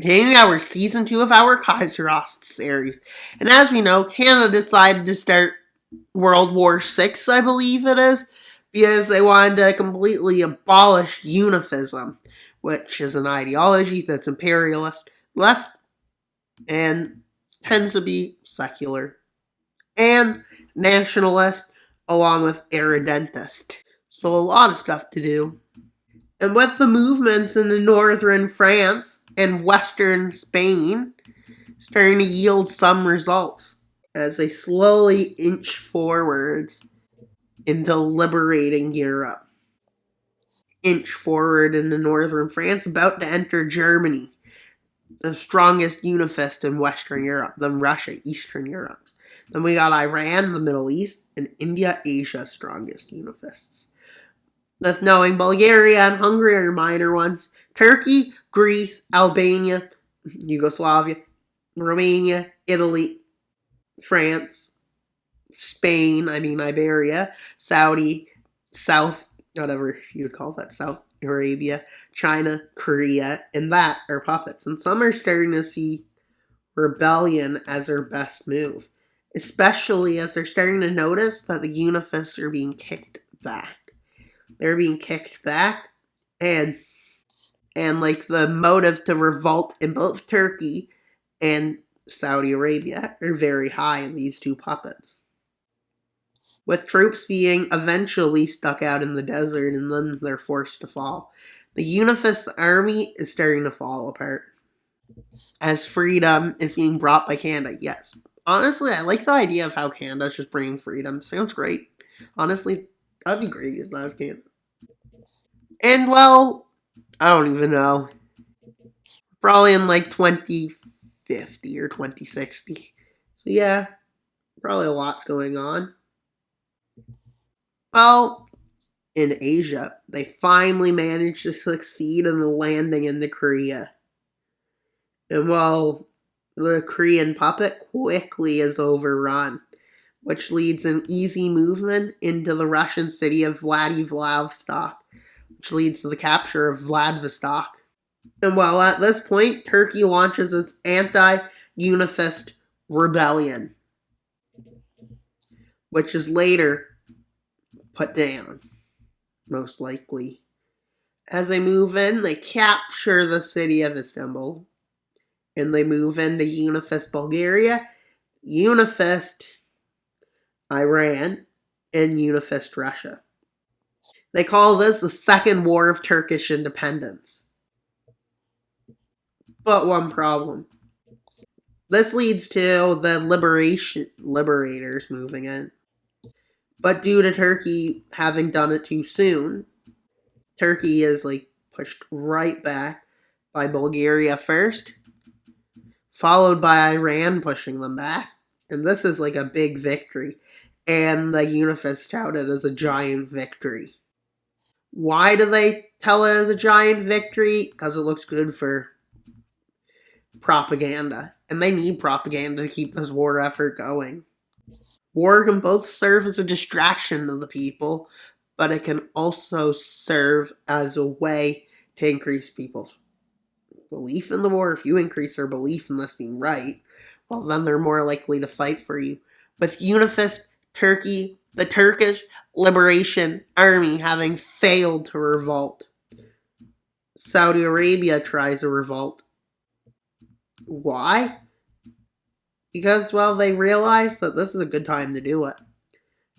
continuing our season 2 of our KaiserOst series. And as we know, Canada decided to start World War VI, I believe it is, because they wanted to completely abolish unifism, which is an ideology that's imperialist, left, and tends to be secular, and nationalist, along with irredentist. So a lot of stuff to do. And with the movements in the northern France and western Spain starting to yield some results as they slowly inch forwards into liberating Europe. Inch forward into northern France, about to enter Germany, the strongest unifist in Western Europe, then Russia, Eastern Europe. Then we got Iran, the Middle East, and India, Asia's strongest unifists. With knowing Bulgaria and Hungary are minor ones, Turkey, Greece, Albania, Yugoslavia, Romania, Italy, France, Spain, Iberia, Saudi, whatever you would call that, South Arabia, China, Korea, and that are puppets. And some are starting to see rebellion as their best move, especially as they're starting to notice that the unifists are being kicked back. They're being kicked back, and like the motive to revolt in both Turkey and Saudi Arabia are very high in these two puppets. With troops being eventually stuck out in the desert and then they're forced to fall. The unifist army is starting to fall apart as freedom is being brought by Canada. Yes, honestly, I like the idea of how Canada's just bringing freedom. Sounds great. Honestly, that'd be great if that was Canada. And, well, I don't even know. Probably in like 2050 or 2060. So yeah, probably a lot's going on. Well, in Asia, they finally managed to succeed in the landing into Korea. And well, the Korean puppet quickly is overrun, which leads an easy movement into the Russian city of Vladivostok, which leads to the capture of Vladivostok. And well, at this point, Turkey launches its anti-unifist rebellion, which is later put down, most likely. As they move in, they capture the city of Istanbul, and they move into unifist Bulgaria, unifist Iran, and unifist Russia. They call this the Second War of Turkish Independence. But one problem. This leads to the liberators moving in. But due to Turkey having done it too soon, Turkey is pushed right back by Bulgaria first, followed by Iran pushing them back. And this is a big victory. And the unifists tout it as a giant victory. Why do they tell it as a giant victory? Because it looks good for propaganda. And they need propaganda to keep this war effort going. War can both serve as a distraction to the people, but it can also serve as a way to increase people's belief in the war. If you increase their belief in this being right, well, then they're more likely to fight for you. With unifist Turkey, the Turkish Liberation Army having failed to revolt, Saudi Arabia tries a revolt. Why? Because, well, they realize that this is a good time to do it.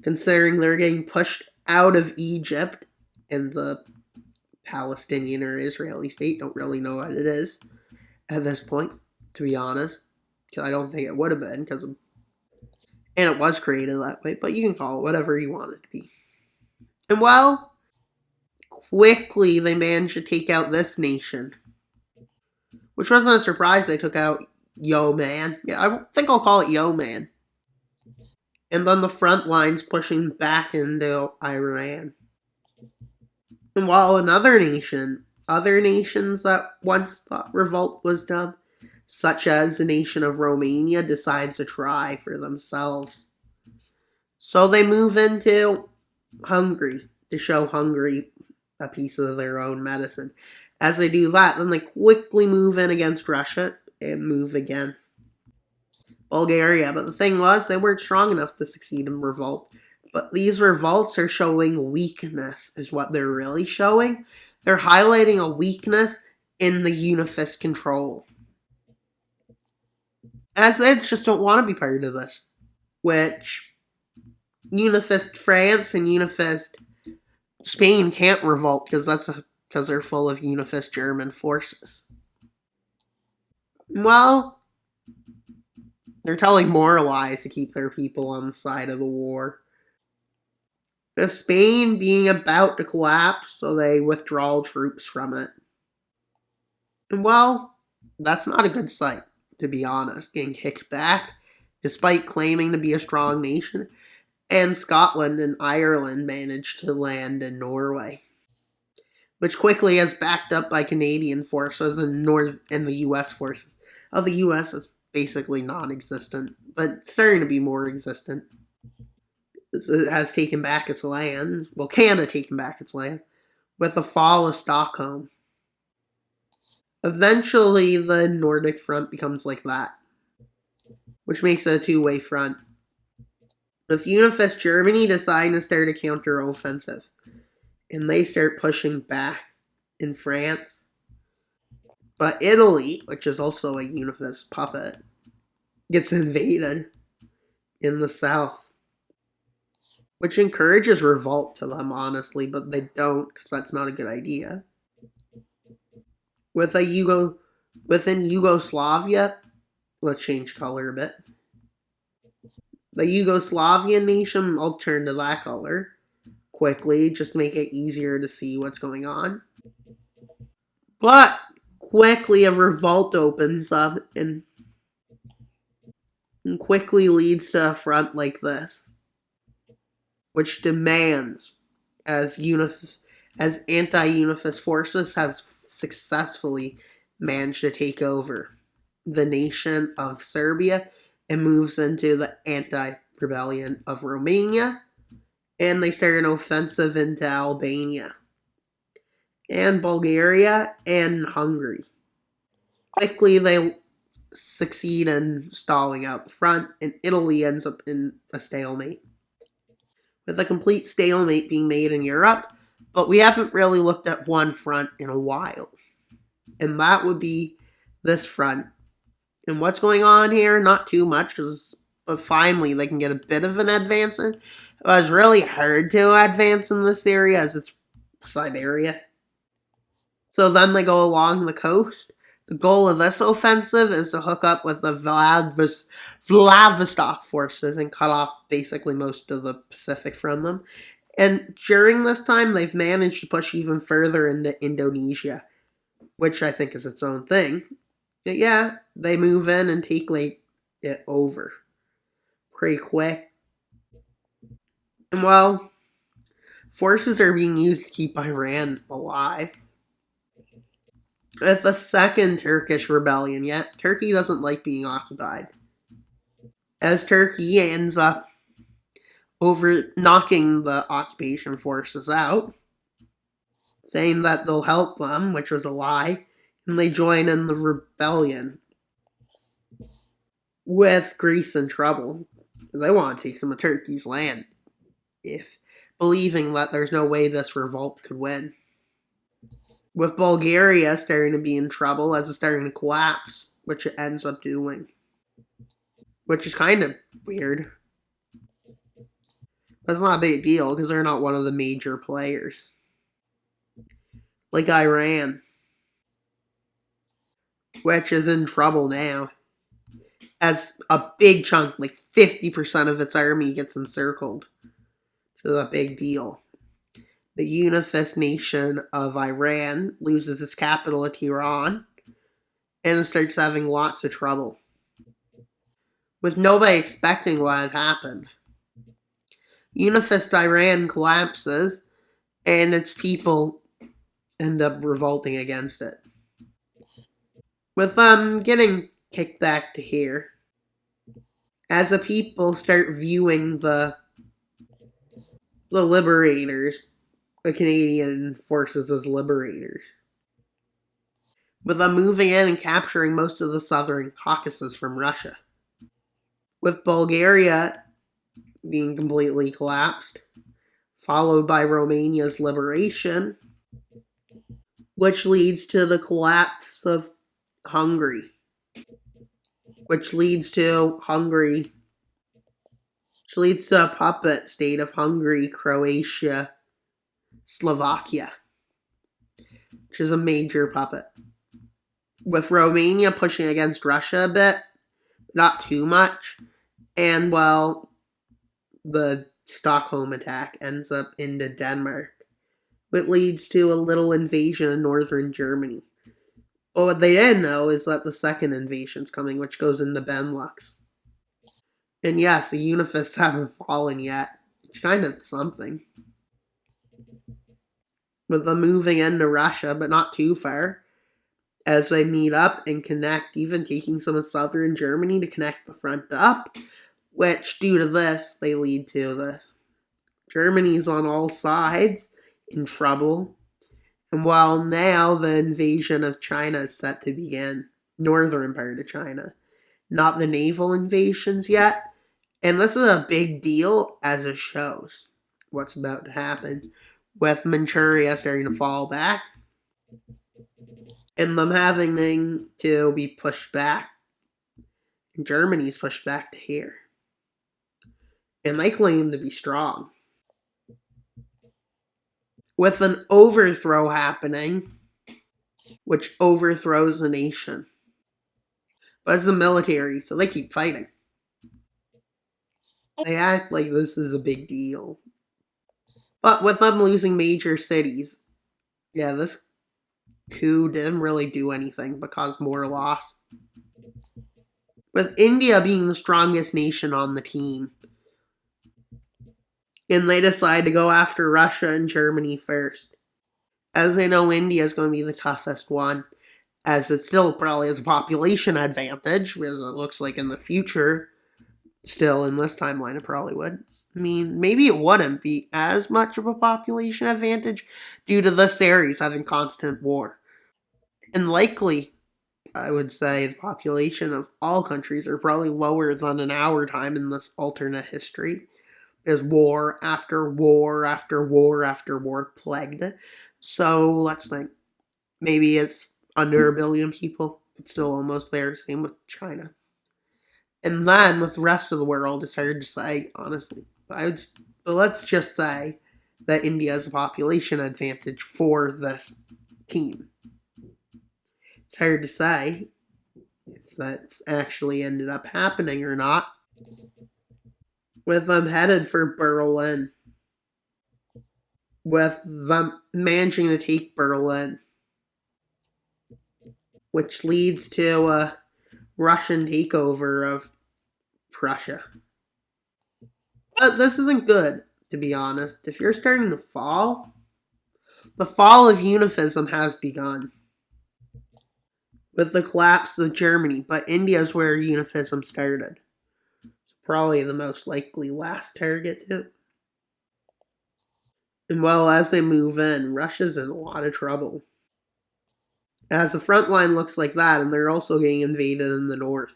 Considering they're getting pushed out of Egypt, and the Palestinian or Israeli state don't really know what it is at this point, to be honest. Because I don't think it would have been, and it was created that way, but you can call it whatever you want it to be. And, well, quickly they managed to take out this nation, which wasn't a surprise. They took out Yo Man. Yeah, I think I'll call it Yo Man. And then the front lines pushing back into Iran. And while other nations that once thought revolt was dumb, such as the nation of Romania, decides to try for themselves. So they move into Hungary to show Hungary a piece of their own medicine. As they do that, then they quickly move in against Russia and move against Bulgaria. But the thing was, they weren't strong enough to succeed in revolt. But these revolts are showing weakness, is what they're really showing. They're highlighting a weakness in the unifist control. As they just don't want to be part of this. Which unifist France and unifist Spain can't revolt because they're full of unifist German forces. Well, they're telling more lies to keep their people on the side of the war. With Spain being about to collapse, so they withdraw troops from it. And well, that's not a good sight, to be honest, getting kicked back, despite claiming to be a strong nation. And Scotland and Ireland managed to land in Norway, which quickly is backed up by Canadian forces and the U.S. forces. The U.S. is basically non-existent, but starting to be more existent. It has taken back its land. Well, Canada taken back its land with the fall of Stockholm. Eventually, the Nordic front becomes like that, which makes it a two-way front. With Unifist Germany deciding to start a counter-offensive, and they start pushing back in France. But Italy, which is also a Unifist puppet, gets invaded in the south, which encourages revolt to them, honestly, but they don't, because that's not a good idea. Within Yugoslavia, let's change color a bit. The Yugoslavian nation, I'll turn to that color quickly, just to make it easier to see what's going on. But quickly a revolt opens up and quickly leads to a front like this, which demands, as anti-Unifist forces has successfully managed to take over the nation of Serbia and moves into the anti-rebellion of Romania, and they start an offensive into Albania and Bulgaria and Hungary. Quickly they succeed in stalling out the front, and Italy ends up in a stalemate. With a complete stalemate being made in Europe, but we haven't really looked at one front in a while. And that would be this front. And what's going on here? Not too much, but finally they can get a bit of an advance in. It was really hard to advance in this area as it's Siberia. So then they go along the coast. The goal of this offensive is to hook up with the Vladivostok forces and cut off basically most of the Pacific from them. And during this time, they've managed to push even further into Indonesia, which I think is its own thing. But yeah, they move in and take it over pretty quick. And well, forces are being used to keep Iran alive. With the second Turkish rebellion yet, Turkey doesn't like being occupied, as Turkey ends up knocking the occupation forces out, saying that they'll help them, which was a lie, and they join in the rebellion with Greece in trouble. They want to take some of Turkey's land, believing that there's no way this revolt could win. With Bulgaria starting to be in trouble as it's starting to collapse, which it ends up doing. Which is kind of weird. That's not a big deal because they're not one of the major players. Like Iran, which is in trouble now, as a big chunk, like 50% of its army gets encircled, which is a big deal. The Unifist nation of Iran loses its capital at Tehran and starts having lots of trouble, with nobody expecting what had happened. Unifist Iran collapses, and its people end up revolting against it. With them getting kicked back to here, as the people start viewing the liberators, the Canadian forces, as liberators. with them moving in and capturing most of the southern Caucasus from Russia. With Bulgaria being completely collapsed, followed by Romania's liberation, which leads to the collapse of Hungary, which leads to a puppet state of Hungary, Croatia, Slovakia, which is a major puppet. With Romania pushing against Russia a bit, not too much, and well, the Stockholm attack ends up into Denmark, which leads to a little invasion of northern Germany. But what they didn't know is that the second invasion's coming, which goes into Benelux. And yes, the Unifists haven't fallen yet. It's kind of something. With them moving into Russia, but not too far, as they meet up and connect, even taking some of southern Germany to connect the front up, which, due to this, they lead to this. Germany's on all sides in trouble, and while now the invasion of China is set to begin, northern part of China, not the naval invasions yet, and this is a big deal as it shows what's about to happen, with Manchuria starting to fall back, and them having to be pushed back. And Germany's pushed back to here. And they claim to be strong. With an overthrow happening, which overthrows a nation. But it's the military, so they keep fighting. They act like this is a big deal. But with them losing major cities, yeah, this coup didn't really do anything but cause more loss. With India being the strongest nation on the team, and they decide to go after Russia and Germany first. As they know, India is going to be the toughest one, as it still probably has a population advantage, because it looks like in the future, still in this timeline, it probably would. I mean, maybe it wouldn't be as much of a population advantage due to this series having constant war. And likely, I would say the population of all countries are probably lower than in our time in this alternate history. There's war after war after war after war plagued it. So let's think. Maybe it's under 1 billion people. It's still almost there. Same with China. And then with the rest of the world, it's hard to say, honestly. But let's just say that India has a population advantage for this team. It's hard to say if that's actually ended up happening or not. With them headed for Berlin. With them managing to take Berlin. Which leads to a Russian takeover of Prussia. But this isn't good, to be honest. If you're starting to fall, the fall of Unifism has begun. With the collapse of Germany, but India is where Unifism started. It's probably the most likely last target too. And well, as they move in, Russia's in a lot of trouble. As the front line looks like that, and they're also getting invaded in the north.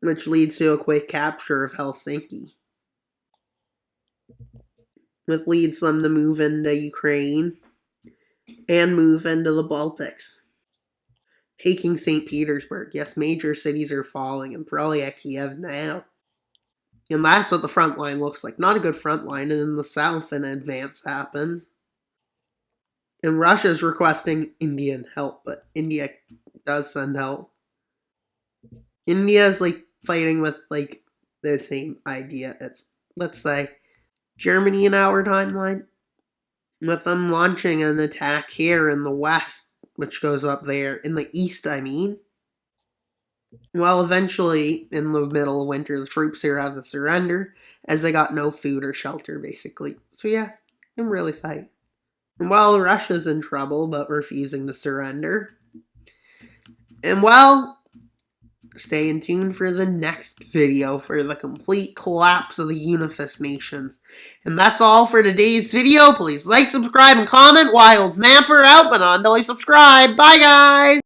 Which leads to a quick capture of Helsinki. Which leads them to move into Ukraine and move into the Baltics. Taking St. Petersburg. Yes, major cities are falling, and probably at Kiev now. And that's what the front line looks like. Not a good front line, and in the south an advance happens. And Russia's requesting Indian help, but India does send help. India is fighting with the same idea as, let's say, Germany in our timeline, with them launching an attack here in the west, which goes up there, in the east, I mean. Well, eventually, in the middle of winter, the troops here have to surrender, as they got no food or shelter, basically. So yeah, they didn't really fight. And while Russia's in trouble, but refusing to surrender. And well, Stay in tune for the next video for the complete collapse of the Unifist nations. And that's all for today's video. Please like, subscribe, and comment. Wild Mapper out, but not until you subscribe. Bye, guys!